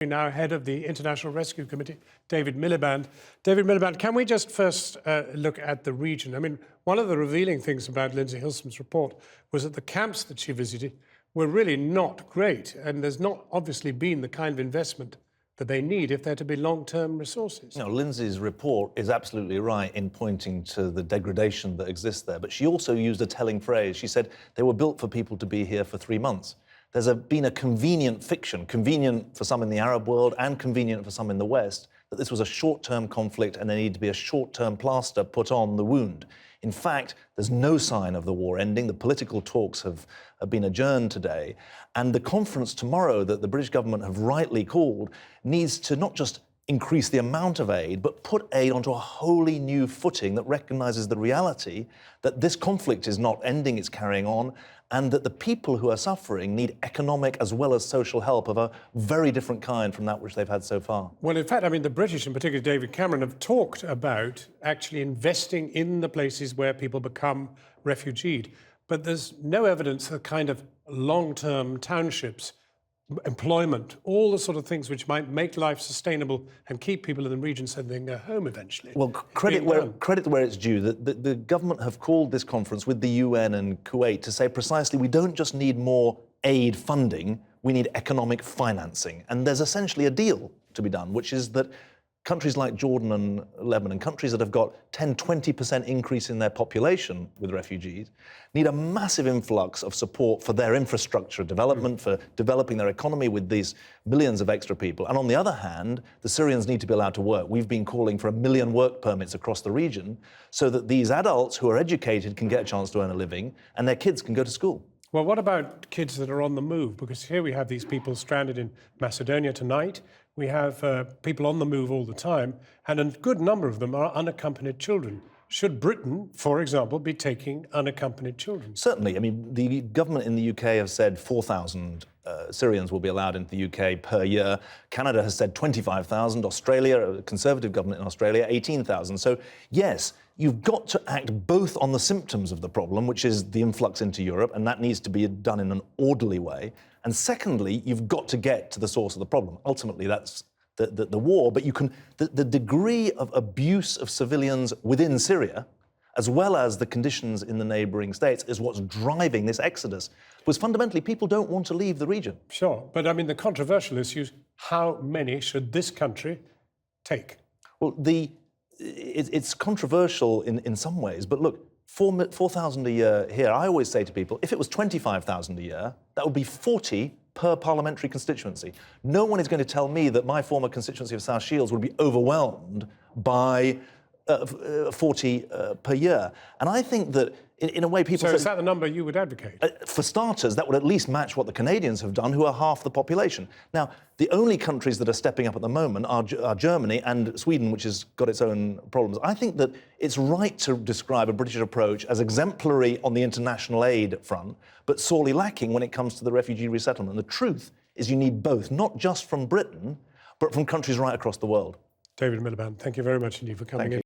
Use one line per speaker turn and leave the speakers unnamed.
Now head of the International Rescue Committee, David Miliband. David Miliband, can we just first look at the region? I mean, one of the revealing things about Lindsay Hilsum's report was that the camps that she visited were really not great, and there's not obviously been the kind of investment that they need if they're to be long-term resources.
You know, Lindsay's report is absolutely right in pointing to the degradation that exists there, but she also used a telling phrase. She said they were built for people to be here for 3 months. There's been a convenient fiction, convenient for some in the Arab world and convenient for some in the West, that this was a short-term conflict and there needed to be a short-term plaster put on the wound. In fact, there's no sign of the war ending. The political talks have been adjourned today. And the conference tomorrow that the British government have rightly called needs to not just increase the amount of aid, but put aid onto a wholly new footing that recognises the reality that this conflict is not ending, it's carrying on, and that the people who are suffering need economic as well as social help of a very different kind from that which they've had so far.
Well, in fact, I mean, the British, and particularly David Cameron, have talked about actually investing in the places where people become refugeed. But there's no evidence of kind of long-term townships, employment, all the sort of things which might make life sustainable and keep people in the region so they can go home eventually.
Well, credit where it's due. The government have called this conference with the UN and Kuwait to say precisely we don't just need more aid funding, we need economic financing. And there's essentially a deal to be done, which is that countries like Jordan and Lebanon, countries that have got 10-20% increase in their population with refugees, need a massive influx of support for their infrastructure development, for developing their economy with these millions of extra people. And on the other hand, the Syrians need to be allowed to work. We've been calling for 1 million work permits across the region so that these adults who are educated can get a chance to earn a living and their kids can go to school.
Well, what about kids that are on the move? Because here we have these people stranded in Macedonia tonight. We have people on the move all the time, and a good number of them are unaccompanied children. Should Britain, for example, be taking unaccompanied children?
Certainly. I mean, the government in the UK has said 4,000 Syrians will be allowed into the UK per year. Canada has said 25,000. Australia, a Conservative government in Australia, 18,000. So, yes, you've got to act both on the symptoms of the problem, which is the influx into Europe, and that needs to be done in an orderly way. And secondly, you've got to get to the source of the problem. Ultimately, that's the war, but the degree of abuse of civilians within Syria, as well as the conditions in the neighbouring states, is what's driving this exodus. Because fundamentally, people don't want to leave the region.
Sure, but I mean, the controversial issue is how many should this country take?
Well, it's controversial in some ways, but look, 4,000 a year here, I always say to people, if it was 25,000 a year, that would be 40 per parliamentary constituency. No one is going to tell me that my former constituency of South Shields would be overwhelmed by 40 per year. And I think that, in a way, people
So is that the number you would advocate?
For starters, that would at least match what the Canadians have done, who are half the population. Now, the only countries that are stepping up at the moment are Germany and Sweden, which has got its own problems. I think that it's right to describe a British approach as exemplary on the international aid front, but sorely lacking when it comes to the refugee resettlement. The truth is you need both, not just from Britain, but from countries right across the world.
David Miliband, thank you very much indeed for coming in.